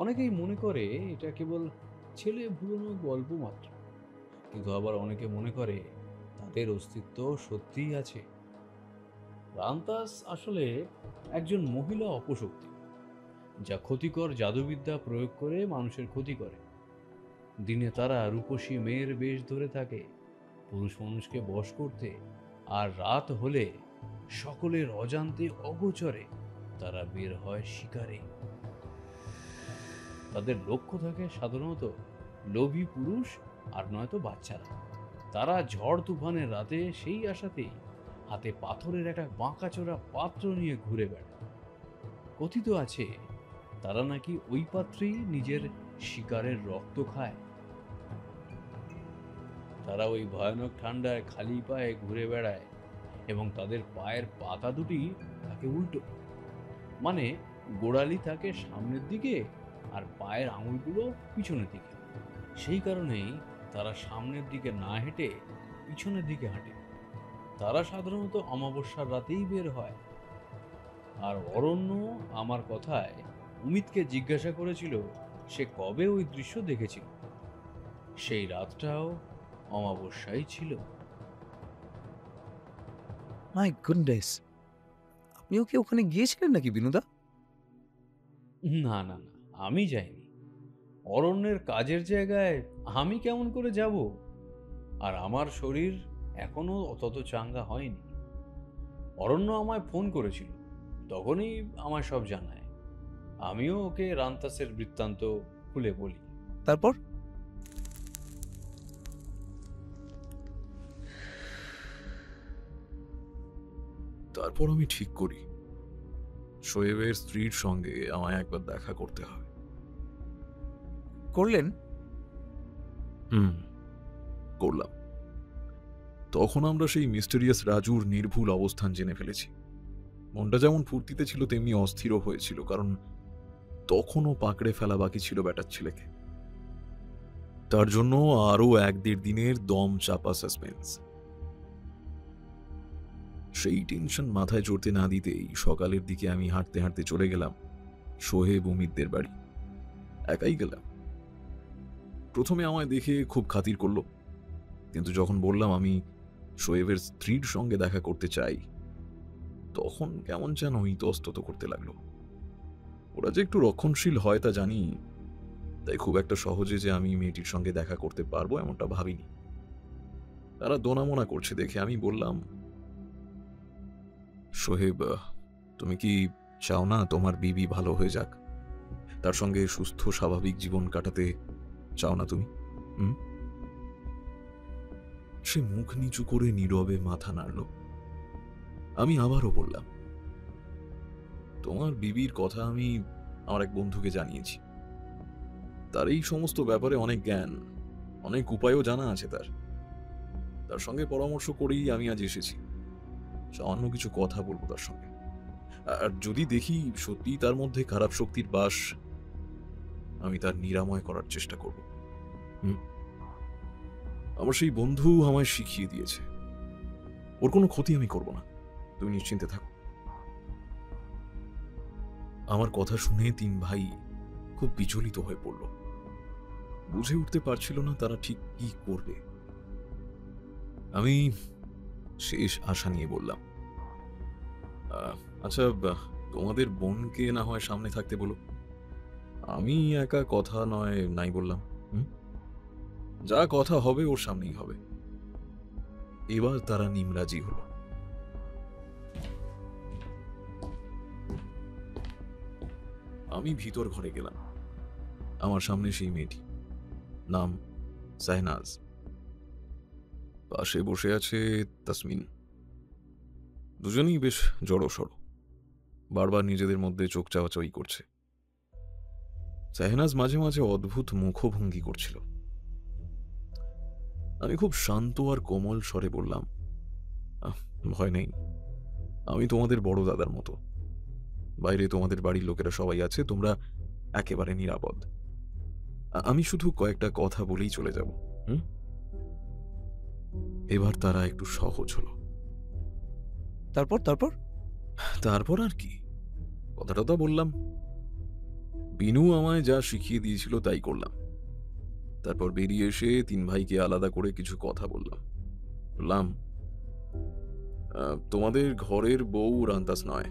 অনেকেই মনে করে এটা কেবল ছেলে ভুলানো গল্প মাত্র, কিন্তু আবার অনেকে মনে করে তাদের অস্তিত্ব সত্যিই আছে। রান্তাস আসলে একজন মহিলা অপশক্তি, যা ক্ষতিকর জাদুবিদ্যা প্রয়োগ করে মানুষের ক্ষতি করে। দিনে তারা রূপসী মেয়ের বেশ ধরে থাকে পুরুষ মানুষকে বশ করতে, আর রাত হলে সকলের অজান্তে অগোচরে তারা বের হয় শিকারে। তাদের লক্ষ্য থাকে সাধারণত লোভী পুরুষ আর নয়তো বাচ্চারা। তারা ঝড় তুফানের রাতে সেই আশাতেই হাতে পাথরের একটা বাঁকাচোরা পাত্র নিয়ে ঘুরে বেড়ায়। কথিত আছে তারা নাকি ওই পাত্রেই নিজের শিকারের রক্ত খায়। তারা ওই ভয়ানক ঠান্ডায় খালি পায়ে ঘুরে বেড়ায় এবং তাদের পায়ের পাতা দুটি থাকে উল্টো, মানে গোড়ালি থাকে সামনের দিকে আর পায়ের আঙুলগুলো পিছনের দিকে। সেই কারণেই তারা সামনের দিকে না হেঁটে পিছনের দিকে হাঁটে। তারা সাধারণত অমাবস্যার রাতেই বের হয়। আর অরণ্য আমার কথায় অমিতকে জিজ্ঞাসা করেছিল সে কবে ওই দৃশ্য দেখেছিল। সেই রাতটাও অমাবস্যাই ছিল। মাই গুডনেস, আপনিও কি ওখানে গিয়েছিলেন নাকি বিনুদা? না না না, আমি যাইনি। অরণ্যের কাজের জায়গায় আমি কেমন করে যাব? আর আমার শরীর এখনো অতত চাঙ্গা হয়নি। অরণ্য আমায় ফোন করেছিল, তখনই আমায় সব জানায়। আমিও ওকে রান্তাসের বৃত্তান্ত খুলে বলি। তারপর? তারপর আমি ঠিক করি শোয়েবের স্ত্রীর সঙ্গে আমায় একবার দেখা করতে হবে। করলেন? করলাম। তখন আমরা সেই মিস্টেরিয়াস রাজুর নির্ভুল অবস্থান জেনে ফেলেছি। মনটা যেমন ফুর্তিতে ছিল তেমনি অস্থিরও হয়েছিল, কারণ তখনও পাকড়ে ফেলা বাকি ছিল ব্যাটার ছেলেকে। তার জন্য আরো 1-1.5 দিনের দম চাপা সাসপেন্স। সেই টেনশন মাথায় চড়তে না দিতেই সকালের দিকে আমি হাঁটতে হাঁটতে চলে গেলাম সোহেব অমিতদের বাড়ি। একাই গেলাম। প্রথমে আমায় দেখে খুব খাতির করলো, কিন্তু যখন বললাম আমি শোয়েবের স্ত্রীর সঙ্গে দেখা করতে চাই, তখন কেমন যেন ইতস্তত করতে লাগলো। ওরা যে একটু রক্ষণশীল হয় তা জানি, তাই খুব একটা সহজে যে আমি মেয়েটির সঙ্গে দেখা করতে পারবো এমনটা ভাবিনি। তারা দোনামোনা করছে দেখে আমি বললাম, সোহেব, তুমি কি চাও না তোমার বিবি ভালো হয়ে যাক? তার সঙ্গে সুস্থ স্বাভাবিক জীবন কাটাতে চাও না তুমি? সে মুখ নিচু করে নীরবে মাথা নাড়ল। আমি আবারও বললাম, তোমার বিবির কথা আমি আমার এক বন্ধুকে জানিয়েছি। তার এই সমস্ত ব্যাপারে অনেক জ্ঞান, অনেক উপায়ও জানা আছে তার। তার সঙ্গে পরামর্শ করেই আমি আজ এসেছি। সামান্য কিছু কথা বলবো তার সঙ্গে। আর যদি দেখি সত্যি তার মধ্যে খারাপ শক্তির বাস, আমি তার নিরাময় করার চেষ্টা করব। আমার সেই বন্ধু আমায় শিখিয়ে দিয়েছে, ওর কোনো ক্ষতি আমি করব না, তুমি নিশ্চিন্তে থাকো। আমার কথা শুনে তিন ভাই খুব বিচলিত হয়ে পড়ল। বুঝে উঠতে পারছিল না তারা ঠিক কি করবে। আমি শেষ আশা নিয়ে বললাম, আচ্ছা, তোমাদের বোনকে না হয় সামনে থাকতে বলো, আমি একা কথা নয় নাই বললাম। যা কথা হবে ওর সামনেই হবে। এবার তারা নিমরাজি হল। আমি ভিতর ঘরে গেলাম। আমার সামনে সেই মেয়েটি, নাম শাহনাজ। পাশে বসে আছে তাসমিন। দুজনেই বেশ জড়সড়, বারবার নিজেদের মধ্যে চোখ চাওয়াচাওয়ি করছে। শাহনাজ মাঝে মাঝে অদ্ভুত মুখভঙ্গি করছিল। আমি খুব শান্ত আর কোমল স্বরে বললাম, ভয় নেই, আমি তোমাদের বড় দাদার মতো। বাইরে তোমাদের বাড়ির লোকেরা সবাই আছে, তোমরা একেবারে নিরাপদ। আমি শুধু কয়েকটা কথা বলেই চলে যাব। এবার তারা একটু সহজ হলো। তারপর তারপর তারপর আর কি, কথাটা তো বললাম। বিনু আমায় যা শিখিয়ে দিয়েছিল তাই করলাম। তারপর বেরিয়ে এসে তিন ভাইকে আলাদা করে কিছু কথা বললাম। বললাম, তোমাদের ঘরের বউ রান্তাস নয়,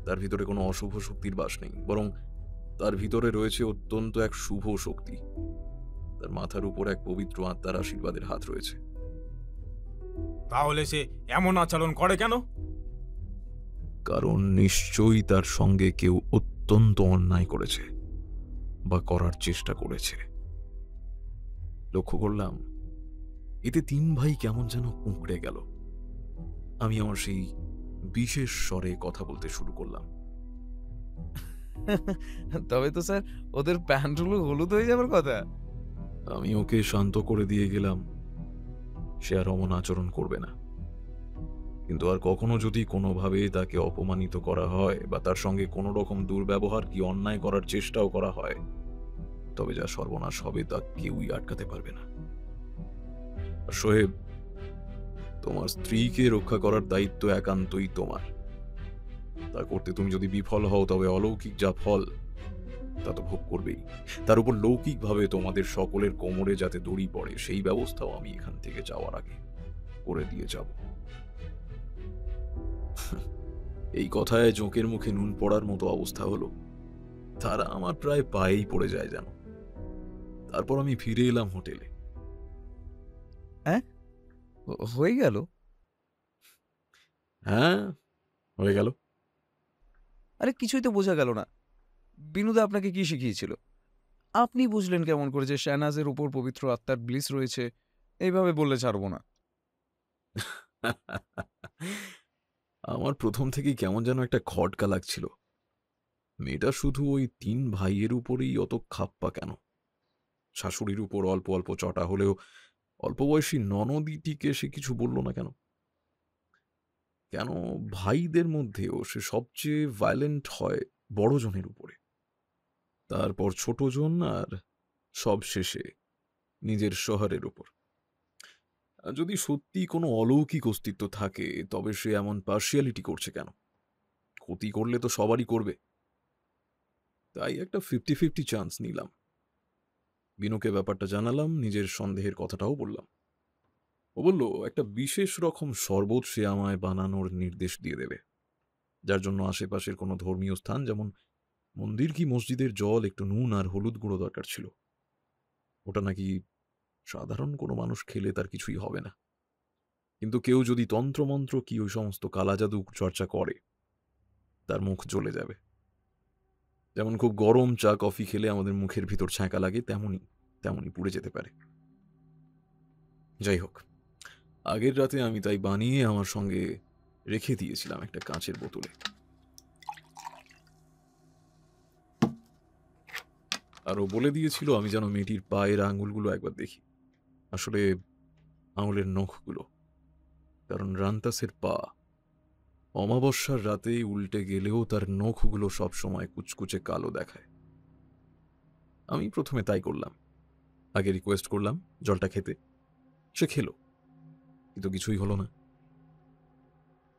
তার ভিতরে কোনো অশুভ শক্তির বাস নেই, বরং তার ভিতরে রয়েছে অত্যন্ত এক শুভ শক্তি। তার মাথার উপর এক পবিত্র আত্মার আশীর্বাদের হাত রয়েছে। তাহলে সে এমন আচরণ করে কেন? কারণ নিশ্চয়ই তার সঙ্গে কেউ অত্যন্ত অন্যায় করেছে বা করার চেষ্টা করেছে। লক্ষ্য করলাম এতে তিন ভাই কেমন যেন কুঁকড়ে গেল। আমি আমার সেই বিশেষ স্বরে কথা বলতে শুরু করলাম। তবে তো স্যার ওদের প্যান্টগুলো হলুদ হয়ে যাবার কথা। আমি ওকে শান্ত করে দিয়ে গেলাম, সে আর অমন আচরণ করবে না। কিন্তু আর কখনো যদি কোনোভাবে তাকে অপমানিত করা হয় বা তার সঙ্গে কোনো রকম দুর্ব্যবহার কি অন্যায় করার চেষ্টাও করা হয়, তবে যা সর্বনাশ হবে তা কেউই আটকাতে পারবে না। আর সোহেব, তোমার স্ত্রীকে রক্ষা করার দায়িত্ব একান্তই তোমার। তা করতে তুমি যদি বিফল হও, তবে অলৌকিক যা ফল তা তো ভোগ করবেই। তার উপর লৌকিকভাবে তোমাদের সকলের কোমরে যাতে দড়ি পড়ে, সেই ব্যবস্থাও আমি এখান থেকে যাওয়ার আগে করে দিয়ে যাব। এই কথায় জোঁকের মুখে নুন পড়ার মতো অবস্থা হলো। তারা আমার প্রায় পায়েই পড়ে যায় যেন। তারপর আমি ফিরে এলাম হোটেলে। হয়ে গেল? হ্যাঁ, হয়ে গেল। আরে কিছুই তো বোঝা গেল না। বিনুদা আপনাকে কি শিখিয়েছিল? আপনি বুঝলেন কেমন করে যে শাহনাজের উপর পবিত্র আত্মার ব্লিস রয়েছে? এইভাবে বললে ছাড়বো না। আমার প্রথম থেকেই কেমন যেন একটা খটকা লাগছিল। মেয়েটা শুধু ওই তিন ভাইয়ের উপরেই অত খাপ্পা কেন? শাশুড়ির উপর অল্প অল্প চটা হলেও অল্প বয়সী ননদিটিকে সে কিছু বলল না কেন? কেন ভাইদের মধ্যেও সে সবচেয়ে ভায়োলেন্ট হয় বড়জনের উপরে, তারপর ছোটজন, আর সব শেষে নিজের শহরের উপর? যদি সত্যি কোনো অলৌকিক অস্তিত্ব থাকে, তবে সে এমন পার্শিয়ালিটি করছে কেন? ক্ষতি করলে তো সবারই করবে। তাই একটা 50-50 চান্স নিলাম। বিনুকে ব্যাপারটা জানালাম, নিজের সন্দেহের কথাটাও বললাম। ও বলল একটা বিশেষ রকম শরবত সে আমায় বানানোর নির্দেশ দিয়ে দেবে, যার জন্য আশেপাশের কোনো ধর্মীয় স্থান যেমন মন্দির কি মসজিদের জল, একটু নুন আর হলুদ গুঁড়ো দরকার ছিল। ওটা নাকি সাধারণ কোনো মানুষ খেলে তার কিছুই হবে না, কিন্তু কেউ যদি তন্ত্রমন্ত্র কি ওই সমস্ত কালাজাদু চর্চা করে তার মুখ জ্বলে যাবে। যেমন খুব গরম চা কফি খেলে আমাদের মুখের ভিতর ছ্যাঁকা লাগে, তেমনই পুড়ে যেতে পারে। যাই হোক, আগের রাতে আমি তাই বানিয়ে আমার সঙ্গে রেখে দিয়েছিলাম একটা কাঁচের বোতলে। আর ও বলে দিয়েছিল আমি যেন মেয়েটির পায়ের আঙুলগুলো একবার দেখি, আসলে আঙুলের নখগুলো, কারণ রান্তাসের পা অমাবস্যার রাতে উল্টে গেলেও তার নখগুলো সবসময় কুচকুচে কালো দেখায়। আমি প্রথমে তাই করলাম, আগে রিকোয়েস্ট করলাম জলটা খেতে, সে খেলো, কিন্তু কিছুই হলো না।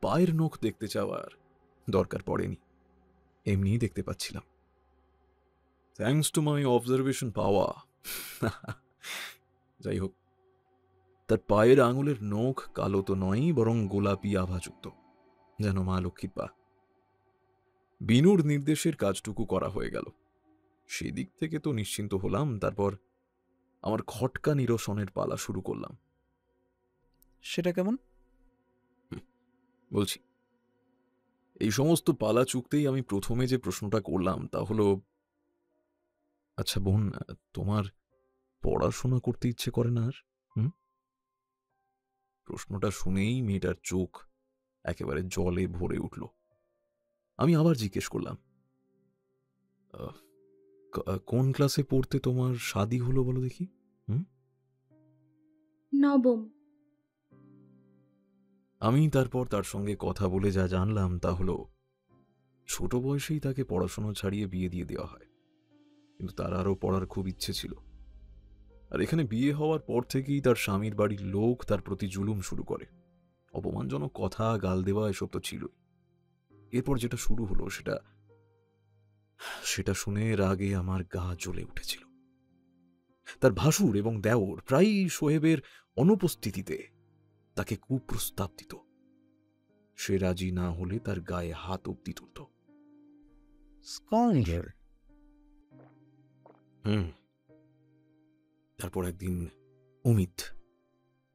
পায়ের নখ দেখতে চাওয়ার দরকার পড়েনি, এমনিই দেখতে পাচ্ছিলাম, থ্যাঙ্কস টু মাই অবজারভেশন পাওয়া। যাই হোক, তার পায়ের আঙুলের নখ কালো তো নয়ই, বরং গোলাপি আভাযুক্ত, যেন মা লক্ষ্মীর পা। বিনুর নির্দেশের কাজটুকু করা হয়ে গেল, সেই দিক থেকে তো নিশ্চিন্ত হলাম। তারপর আমার খটকা নিরসনের পালা শুরু করলাম। সেটা কেমন? বলছি, এই সমস্ত পালা চুকতেই আমি প্রথমে যে প্রশ্নটা করলাম তা হলো, আচ্ছা বোন, তোমার পড়াশোনা করতে ইচ্ছে করে না আর? প্রশ্নটা শুনেই মেয়েটার চোখ একেবারে জলে ভরে উঠল। আমি আবার জিজ্ঞেস করলাম, কোন ক্লাসে পড়তে তোমার শাদী হলো বলো দেখি? নবম। আমি তারপর তার সঙ্গে কথা বলে যা জানলাম তা হলো, ছোট বয়সেই তাকে পড়াশোনা ছাড়িয়ে বিয়ে দিয়ে দেওয়া হয়, কিন্তু তার আরও পড়ার খুব ইচ্ছে ছিল। আর এখানে বিয়ে হওয়ার পর থেকেই তার স্বামীর বাড়ির লোক তার প্রতি জুলুম শুরু করে, অপমানজনক কথা, গাল দেওয়া, এসব তো ছিলই। এরপর যেটা শুরু হলো সেটা শুনে রাগে আমার গা জ্বলে উঠেছিল। তার ভাসুর এবং দেওর প্রায়ই সোহেবের অনুপস্থিতিতে তাকে কুপ্রস্তাব দিত, সে রাজি না হলে তার গায়ে হাত অব্দি তুলত। তারপর একদিন অমিত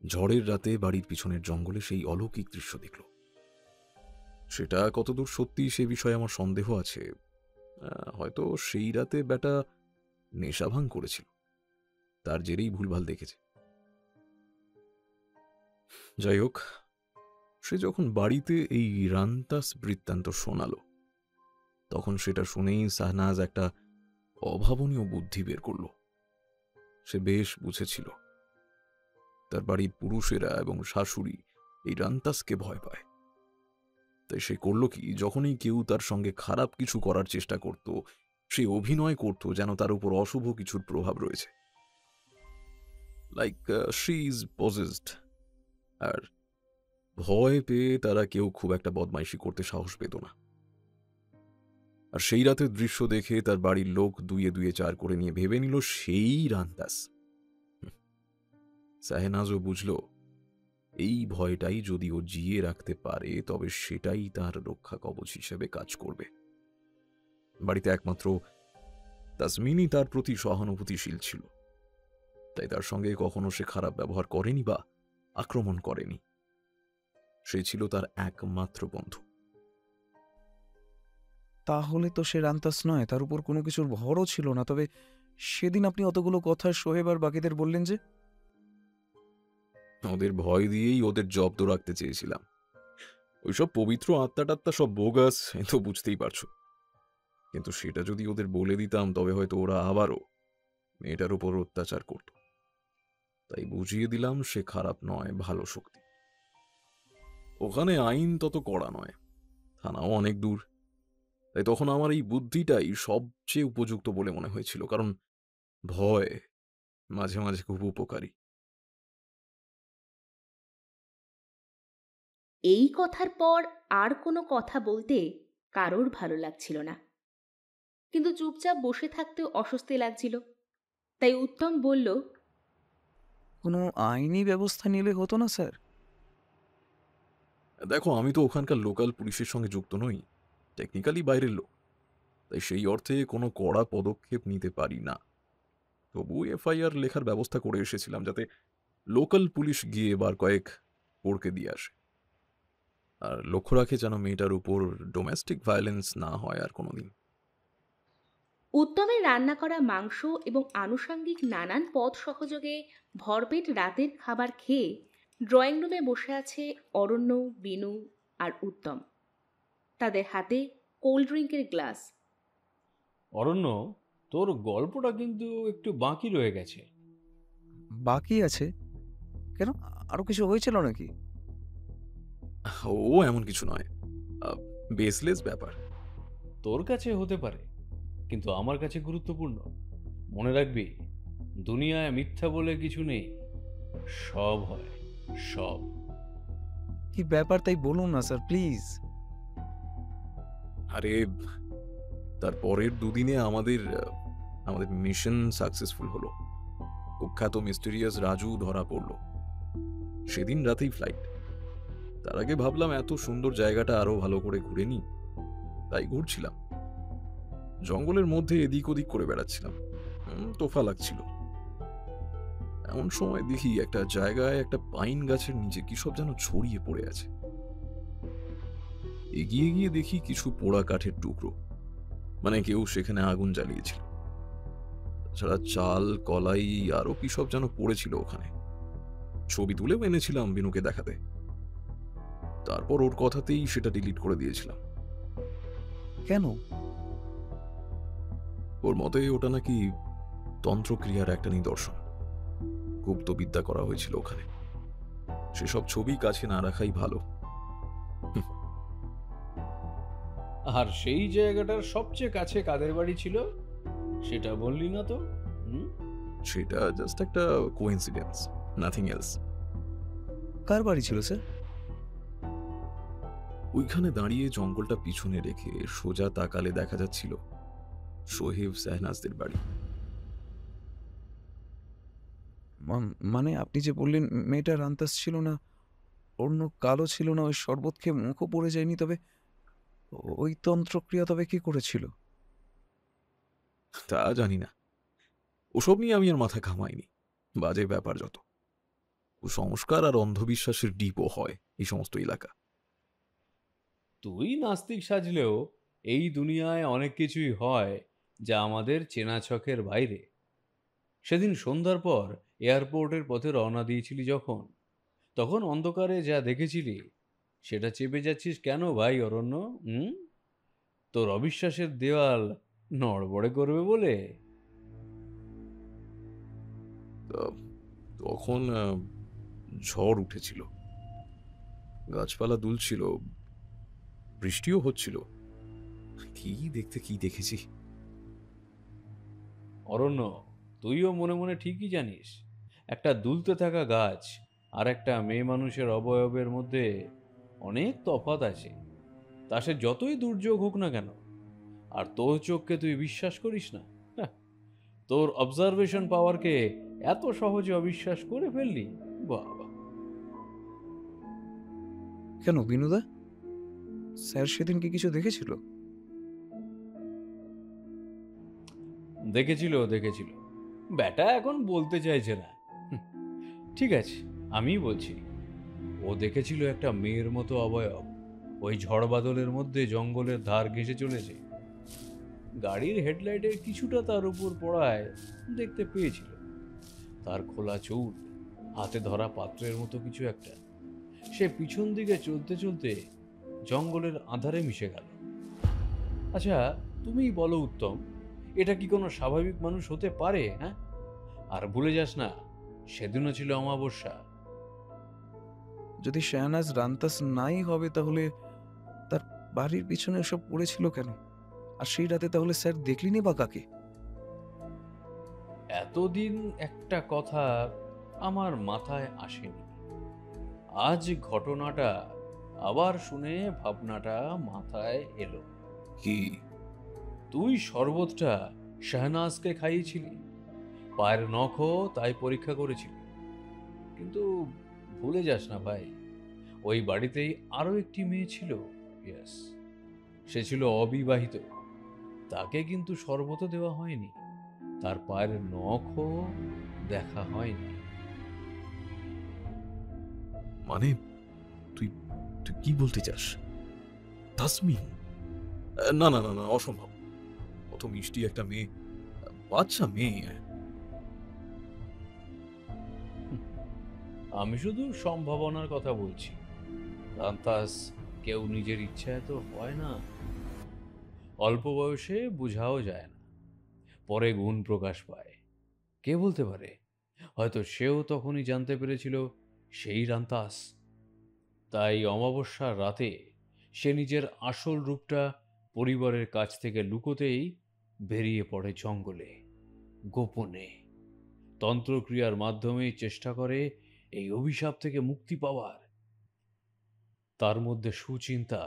ঝড়ের রাতে বাড়ির পিছনের জঙ্গলে সেই অলৌকিক দৃশ্য দেখল। সেটা কতদূর সত্যি সে বিষয়ে আমার সন্দেহ আছে, হয়তো সেই রাতে বেটা নেশাভাং করেছিল, তার জেরেই ভুলভাল দেখেছে। যাই হোক, সে যখন বাড়িতে এই রান্তাস বৃত্তান্ত শোনাল, তখন সেটা শুনেই শাহনাজ একটা অভাবনীয় বুদ্ধি বের করল। সে বেশ বুঝেছিল তার বাড়ির পুরুষেরা এবং শাশুড়ি এই রান্তাসকে ভয় পায়। তাই সে করল কি, যখনই কেউ তার সঙ্গে খারাপ কিছু করার চেষ্টা করত, সে অভিনয় করত যেন তার উপর অশুভ কিছুর প্রভাব রয়েছে, লাইক শি ইজ পজেসড। আর ভয় পেয়ে তারা কেউ খুব একটা বদমাইশি করতে সাহস পেত না। আর সেই রাতের দৃশ্য দেখে তার বাড়ির লোক দুয়ে দুয়ে চার করে নিয়ে ভেবে নিল সেই রান্তাস। শাহনাজও বুঝল এই ভয়টাই যদি ও জিয়ে রাখতে পারে তবে সেটাই তার রক্ষা কবচ হিসেবে কাজ করবে। বাড়িতে একমাত্র তাসমিনই তার প্রতি সহানুভূতিশীল ছিল, তাই তার সঙ্গে কখনো সে খারাপ ব্যবহার করেনি বা আক্রমণ করেনি। সে ছিল তার একমাত্র বন্ধু। তাহলে তো সে রান্তাস নয়, তার উপর কোনো কিছুর ভরও ছিল না। তবে সেদিন আপনি অতগুলো কথা সোহেব আর বাকিদের বললেন যে? ওদের ভয় দিয়েই ওদের জব্দ রাখতে চেয়েছিলাম। ওইসব পবিত্র আত্মা টাত্মা সব বোগাস, এ তো বুঝতেই পারছো। কিন্তু সেটা যদি ওদের বলে দিতাম তবে হয়তো ওরা আবারও মেয়েটার উপর অত্যাচার করত। তাই বুঝিয়ে দিলাম সে খারাপ নয়, ভালো শক্তি। ওখানে আইন তত কড়া নয়, থানাও অনেক দূর। তাই তখন আমার এই বুদ্ধিটাই সবচেয়ে উপযুক্ত বলে মনে হয়েছিল, কারণ ভয় মাঝে মাঝে খুব উপকারী। এই কথার পর আর কোনো কথা বলতে কারোর ভালো লাগছিল না, কিন্তু চুপচাপ বসে থাকতেও অস্বস্তি লাগছিল। তাই উত্তম বলল, কোনো আইনি ব্যবস্থা নিলে হতো না স্যার? দেখো, আমি তো ওখানকার লোকাল পুলিশের সঙ্গে যুক্ত নই, টেকনিক্যালি বাইরের লোক, তাই সেই অর্থে কোনো কড়া পদক্ষেপ নিতে পারি না। তবু এফআইআর লেখার ব্যবস্থা করে এসেছিলাম, যাতে লোকাল পুলিশ গিয়ে এবার কয়েক পড়কে দিয়ে আসে, আর লক্ষ্য রাখে যেন মেয়েটার উপর ডোমেস্টিক ভায়োলেন্স না হয় আর কোনোদিন। উত্তমের রান্না করা মাংস এবং আনুষঙ্গিক নানান পদ সহযোগে ভরপেট রাতের খাবার খেয়ে ড্রয়িং রুমে বসে আছে অরণ্য, বিনু আর উত্তম। তাদের হাতে কোল্ড ড্রিঙ্কের গ্লাস। অরণ্য, তোর গল্পটা কিন্তু একটু বাকি রয়ে গেছে। বাকি আছে? কেন, আরো কিছু হয়েছিল নাকি? ও এমন কিছু নয়, বেসলেস ব্যাপার। তোর কাছে হতে পারে, কিন্তু আমার কাছে গুরুত্বপূর্ণ। মনে রাখবি, দুনিয়ায় মিথ্যা বলে কিছু নেই, সব হয়, সব। কি ব্যাপার তাই বলুন না স্যার, প্লিজ। আরে, তার পরের দুদিনে আমাদের মিশন সাকসেসফুল হলো। কুখ্যাত মিস্টেরিয়াস রাজু ধরা পড়লো। সেদিন রাতেই ফ্লাইট। তার আগে ভাবলাম এত সুন্দর জায়গাটা আরো ভালো করে ঘুরে নি, তাই ঘুরছিলাম। জঙ্গলের মধ্যে এদিক ওদিক করে বেড়াচ্ছিলাম, তোফা লাগছিল। এমন সময় দেখি একটা জায়গায় একটা পাইন গাছের নিচে কি সব যেন ছড়িয়ে পড়ে আছে। এগিয়ে গিয়ে দেখি কিছু পোড়া কাঠের টুকরো, মানে কেউ সেখানে আগুন জ্বালিয়েছিল। তাছাড়া চাল, কলাই আরো কি সব যেন পড়েছিল ওখানে। ছবি তুলেও এনেছিলাম বিনুকে দেখাতে। তারপর ওর কথাতেই সেটা ডিলিট করে দিয়েছিলাম। কেন? ওর মতে ওটা নাকি তন্ত্রক্রিয়ার একটা নিদর্শন। গুপ্তবিদ্যা করা হয়েছিল ওখানে। সেসব ছবি কাছে না রাখাই ভালো। আর সেই জায়গাটার সবচেয়ে কাছে কাদের বাড়ি ছিল সেটা বললি না তো? সেটা জাস্ট একটা কোইন্সিডেন্স, নাথিং এলস। কার বাড়ি ছিল স্যার? ওইখানে দাঁড়িয়ে জঙ্গলটা পিছনে রেখে সোজা তাকালে দেখা যাচ্ছিল সোহেব শাহনাজদের বাড়ি। মানে আপনি যে বললেন মেয়েটা রান্তাস ছিল না, অন্য কালো ছিল না, ওই শরবত খেয়ে মুখও পড়ে যায়নি, তবে ওই তন্ত্রক্রিয়া তবে কি করেছিল? তা জানি না, ওসব নিয়ে আমি আর মাথা ঘামাইনি। বাজে ব্যাপার যত। কুসংস্কার আর অন্ধবিশ্বাসের ডিপো হয় এই সমস্ত এলাকা। তুই নাস্তিক সাজলেও এই দুনিয়ায় অনেক কিছুই হয় যা আমাদের চেনা ছকের বাইরে। সেদিন সন্ধ্যার পর এয়ারপোর্টের পথে রওনা দিয়েছিলি যখন, তখন অন্ধকারে যা দেখেছিলি সেটা চেপে যাচ্ছিস কেন ভাই অরণ্য? তোর অবিশ্বাসের দেওয়াল নড়বড়ে করবে বলে? তখন ঝড় উঠেছিল, গাছপালা দুলছিল, বৃষ্টিও হচ্ছিল। কি দেখতে কি দেখেছি! অরণ্য, তুইও মনে মনে ঠিকই জানিস, একটা দুলতে থাকা গাছ আর একটা মেয়ে মানুষের অবয়বের মধ্যে অনেক তফাৎ আছে। তা সে যতই দুর্যোগ হোক না কেন। আর তোর চোখকে তুই বিশ্বাস করিস না? তোর অবজারভেশন পাওয়ারকে এত সহজে অবিশ্বাস করে ফেললি? বাবা! কেন বিনুদা, স্যার সেদিন কি কিছু দেখেছিল? দেখেছিল ব্যাটা এখন বলতে চাইছে না। ঠিক আছে, আমি বলছি, ও দেখেছিল একটা মেয়ের মতো অবয়ব ওই ঝড় বাদলের মধ্যে জঙ্গলের ধার ঘেঁষে চলেছে। গাড়ির হেডলাইটের কিছুটা তার উপর পড়ায় দেখতে পেয়েছিল। তার খোলা চুল, হাতে ধরা পাত্রের মতো কিছু একটা। সে পিছন দিকে চলতে চলতে জঙ্গলের আঁধারে মিশে গেল। আচ্ছা, তুমিই বলো উত্তম, এটা কি কোনো স্বাভাবিক মানুষ হতে পারে? হ্যাঁ, আর ভুলে যাস না, সেদিনও ছিল অমাবস্যা। যদি শাহনাজ রান্তাস নাই হবে, তাহলে তার বাড়ির পিছনে সব পড়েছিল কেন? আর সেই রাতে তাহলে স্যার দেখলিনি বা কাকে? এতদিন একটা কথা আমার মাথায় আসেনি। আজ ঘটনাটা আবার শুনে ভাবনাটা মাথায় এলো। কি? তুই শরবতটা শাহনাজকে খাইয়েছিলি, পায়ের নখও তাই পরীক্ষা করেছিলি। কিন্তু ভুলে যাস না ভাই, ওই বাড়িতেই আরো একটি মেয়ে ছিল। ইয়েস, সে ছিল অবিবাহিত। তাকে কিন্তু শরবত দেওয়া হয়নি, তার পায়ের নখও দেখা হয়নি। মানে তুই তুই কি বলতে চাস? তাসমিন? না না না না, অসম্ভব। অত মিষ্টি একটা মেয়ে, বাচ্চা মেয়ে। আমি শুধু সম্ভাবনার কথা বলছি রান্তাস। কেউ নিজের ইচ্ছায় তো হয় না। অল্প বয়সে বোঝাও যায় না, পরে গুণ প্রকাশ পায়। কে বলতে পারে, হয়তো সেও তখনই জানতে পেরেছিল সেই রান্তাস। তাই অমাবস্যার রাতে সে নিজের আসল রূপটা পরিবারের কাছ থেকে লুকোতেই বেরিয়ে পড়ে জঙ্গলে, গোপনে। তন্ত্রক্রিয়ার মাধ্যমেই চেষ্টা করে এই অভিশাপ থেকে মুক্তি পাওয়ার। তার মধ্যে সুচিন্তা,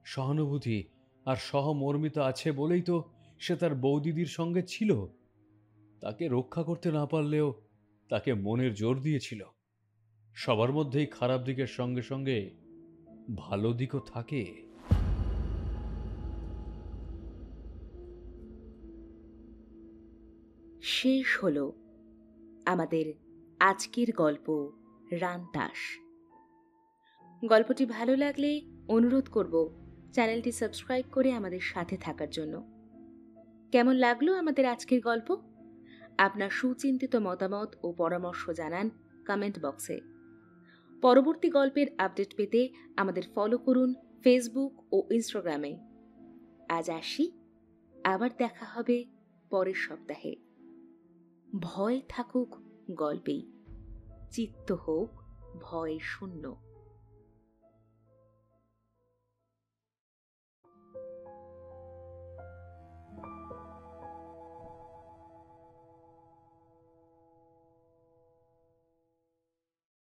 সহানুভূতি আর সহমর্মিতা আছে বলেই তো সে তার বৌদিদির সঙ্গে ছিল। তাকে রক্ষা করতে না পারলেও তাকে মনের জোর দিয়েছিল। সবার মধ্যেই খারাপ দিকের সঙ্গে সঙ্গে ভালো দিকও থাকে। শেষ হলো আমাদের আজকের গল্প রান্তাস। গল্পটি ভালো লাগলে অনুরোধ করব চ্যানেলটি সাবস্ক্রাইব করে আমাদের সাথে থাকার জন্য। কেমন লাগলো আমাদের আজকের গল্প? আপনার সুচিন্তিত মতামত ও পরামর্শ জানান কমেন্ট বক্সে। পরবর্তী গল্পের আপডেট পেতে আমাদের ফলো করুন ফেসবুক ও ইনস্টাগ্রামে। আজ আসি, আবার দেখা হবে পরের সপ্তাহে। ভয় থাকুক গল্পেই, চিত্ত হোক ভয় শূন্য।